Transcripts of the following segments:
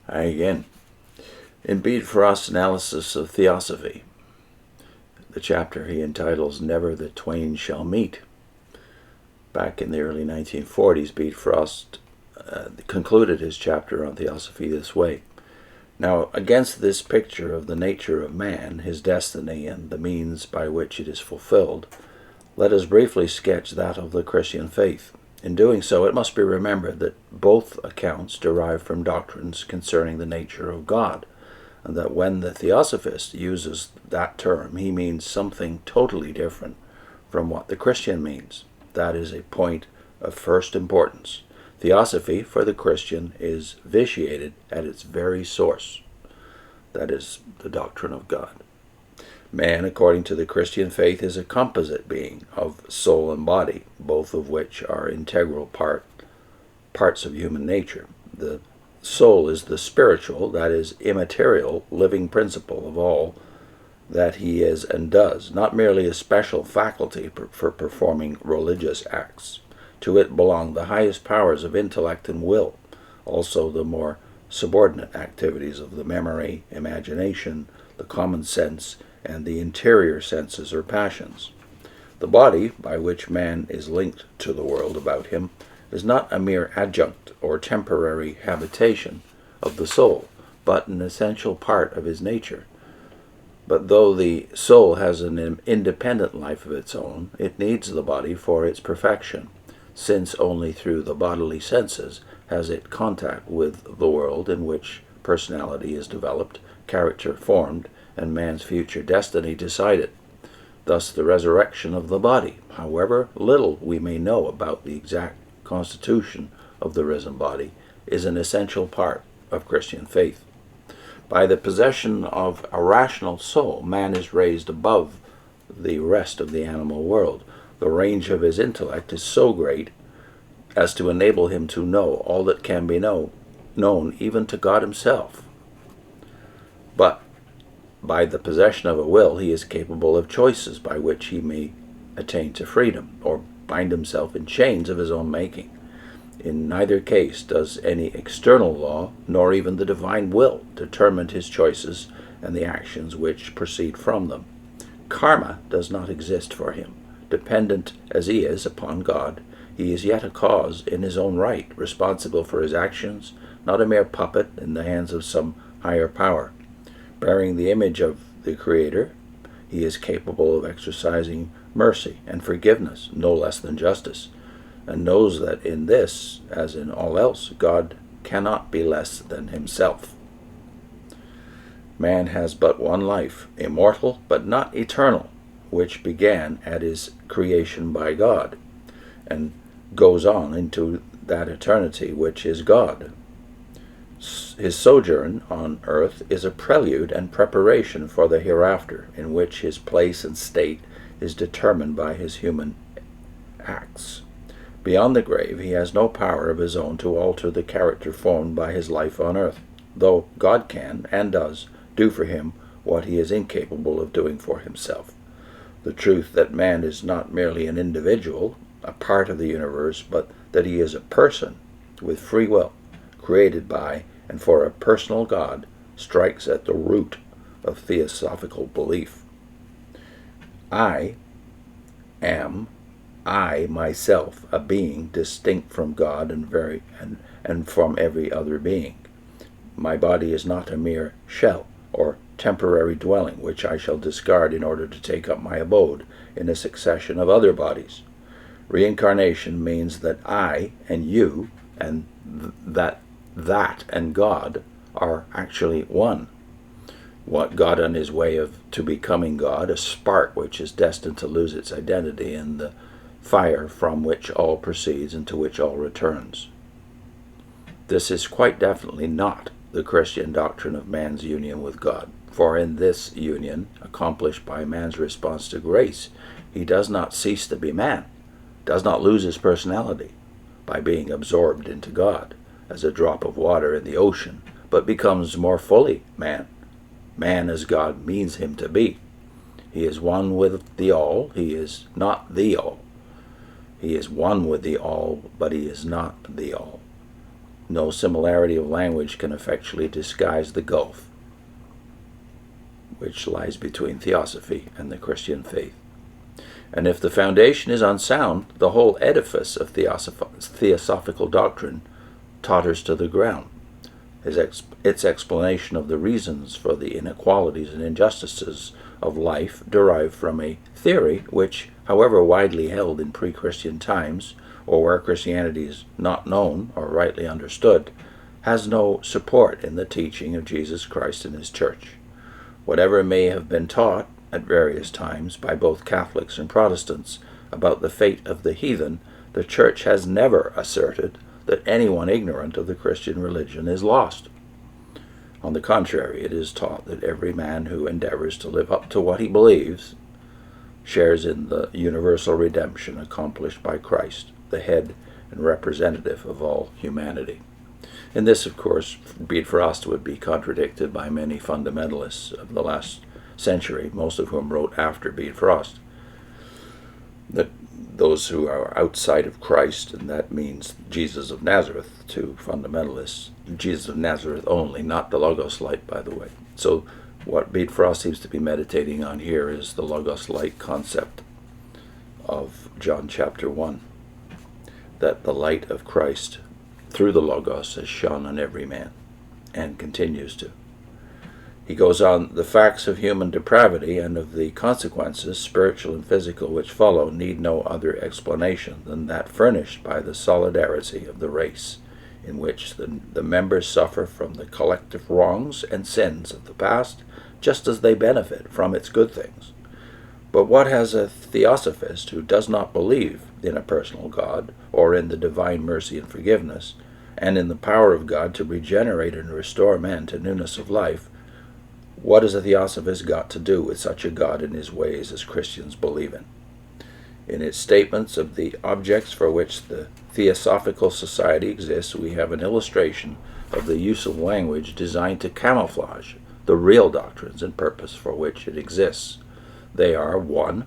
Hi again. In Bede for Us Analysis of Theosophy, the chapter he entitles Never the Twain Shall Meet. Back in the early 1940s, Bede Frost concluded his chapter on Theosophy this way. Now, against this picture of the nature of man, his destiny, and the means by which it is fulfilled, let us briefly sketch that of the Christian faith. In doing so, it must be remembered that both accounts derive from doctrines concerning the nature of God, and that when the Theosophist uses that term, he means something totally different from what the Christian means. That is a point of first importance. Theosophy, for the Christian, is vitiated at its very source. That is the doctrine of God. Man, according to the Christian faith, is a composite being of soul and body, both of which are integral parts of human nature. The soul is the spiritual, that is, immaterial, living principle of all that he is and does, not merely a special faculty for performing religious acts. To it belong the highest powers of intellect and will, also the more subordinate activities of the memory, imagination, the common sense, and the interior senses or passions. The body, by which man is linked to the world about him, is not a mere adjunct or temporary habitation of the soul, but an essential part of his nature. But though the soul has an independent life of its own, it needs the body for its perfection, since only through the bodily senses has it contact with the world in which personality is developed, character formed, and man's future destiny decided. Thus the resurrection of the body, however little we may know about the exact constitution of the risen body, is an essential part of Christian faith. By the possession of a rational soul, man is raised above the rest of the animal world. The range of his intellect is so great as to enable him to know all that can be known even to God himself. But by the possession of a will, he is capable of choices by which he may attain to freedom, or bind himself in chains of his own making. In neither case does any external law, nor even the divine will, determine his choices and the actions which proceed from them. Karma does not exist for him. Dependent as he is upon God, he is yet a cause in his own right, responsible for his actions, not a mere puppet in the hands of some higher power. Bearing the image of the Creator, he is capable of exercising mercy and forgiveness, no less than justice, and knows that in this, as in all else, God cannot be less than himself. Man has but one life, immortal but not eternal, which began at his creation by God, and goes on into that eternity which is God. His sojourn on earth is a prelude and preparation for the hereafter, in which his place and state is determined by his human acts. Beyond the grave, he has no power of his own to alter the character formed by his life on earth, though God can, and does, do for him what he is incapable of doing for himself. The truth that man is not merely an individual, a part of the universe, but that he is a person with free will, created by and for a personal God, strikes at the root of theosophical belief. I am, I myself, a being distinct from God and from every other being. My body is not a mere shell or temporary dwelling which I shall discard in order to take up my abode in a succession of other bodies. Reincarnation means that I and you and that and God are actually one. What God on his way to becoming God, a spark which is destined to lose its identity in the fire from which all proceeds and to which all returns. This is quite definitely not the Christian doctrine of man's union with God, for in this union, accomplished by man's response to grace, he does not cease to be man, does not lose his personality by being absorbed into God, as a drop of water in the ocean, but becomes more fully man, man as God means him to be. He is one with the all, he is not the all. He is one with the all, but he is not the all. no similarity of language can effectually disguise the gulf which lies between Theosophy and the Christian faith. And if the foundation is unsound, the whole edifice of theosophical doctrine totters to the ground. Its explanation of the reasons for the inequalities and injustices of life derived from a theory which, however widely held in pre-Christian times, or where Christianity is not known or rightly understood, has no support in the teaching of Jesus Christ and his Church. Whatever may have been taught at various times by both Catholics and Protestants about the fate of the heathen, the Church has never asserted that anyone ignorant of the Christian religion is lost. On the contrary, it is taught that every man who endeavors to live up to what he believes shares in the universal redemption accomplished by Christ, the head and representative of all humanity. In this, of course, Bede would be contradicted by many fundamentalists of the last century, most of whom wrote after Bede, that those who are outside of Christ, and that means Jesus of Nazareth to fundamentalists, Jesus of Nazareth only, not the Logos light, by the way. So what Bede seems to be meditating on here is the Logos light concept of John chapter 1, that the light of Christ through the Logos has shone on every man, and continues to. He goes on, the facts of human depravity and of the consequences, spiritual and physical, which follow, need no other explanation than that furnished by the solidarity of the race, in which the members suffer from the collective wrongs and sins of the past, just as they benefit from its good things. But what has a theosophist who does not believe in a personal God, or in the divine mercy and forgiveness, and in the power of God to regenerate and restore man to newness of life, what has a theosophist got to do with such a God and his ways as Christians believe in? In its statements of the objects for which the Theosophical Society exists, we have an illustration of the use of language designed to camouflage the real doctrines and purpose for which it exists. They are, 1,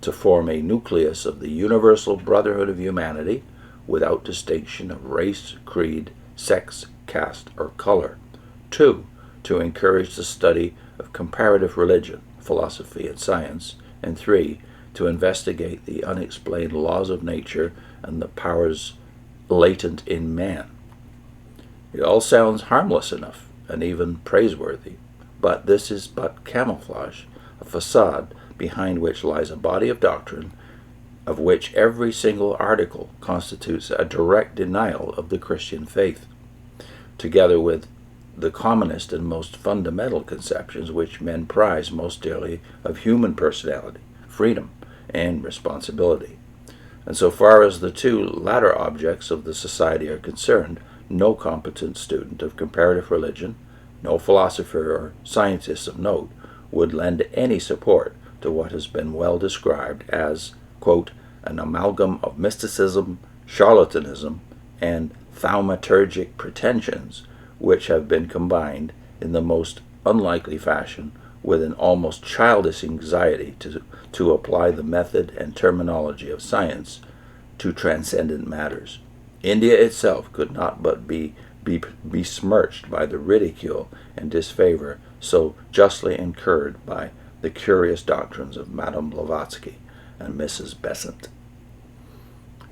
to form a nucleus of the universal brotherhood of humanity without distinction of race, creed, sex, caste, or color. 2, to encourage the study of comparative religion, philosophy, and science. And 3, to investigate the unexplained laws of nature and the powers latent in man. It all sounds harmless enough and even praiseworthy, but this is but camouflage, a facade behind which lies a body of doctrine of which every single article constitutes a direct denial of the Christian faith, together with the commonest and most fundamental conceptions which men prize most dearly of human personality, freedom, and responsibility. And so far as the two latter objects of the society are concerned, no competent student of comparative religion, no philosopher or scientist of note, would lend any support to what has been well described as, quote, an amalgam of mysticism, charlatanism, and thaumaturgic pretensions, which have been combined in the most unlikely fashion with an almost childish anxiety to apply the method and terminology of science to transcendent matters. India itself could not but be besmirched by the ridicule and disfavor so justly incurred by the curious doctrines of Madame Blavatsky and Mrs. Besant.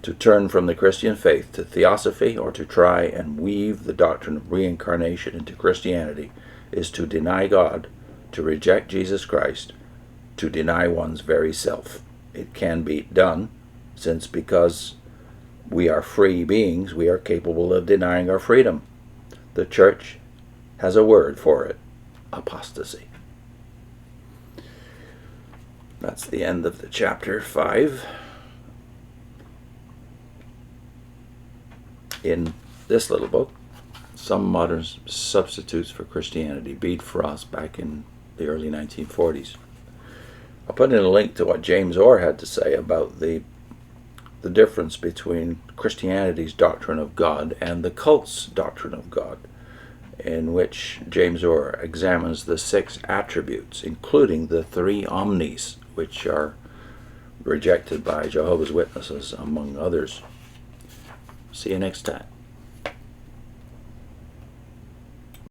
To turn from the Christian faith to Theosophy, or to try and weave the doctrine of reincarnation into Christianity, is to deny God, to reject Jesus Christ, to deny one's very self. It can be done, since because we are free beings, we are capable of denying our freedom. The Church has a word for it: apostasy. That's the end of the chapter 5. In this little book, Some Modern Substitutes for Christianity, Bede back in the early 1940s. I'll put in a link to what James Orr had to say about the difference between Christianity's doctrine of God and the cult's doctrine of God, in which James Orr examines the 6 attributes, including the 3 omnis, which are rejected by Jehovah's Witnesses, among others. See you next time.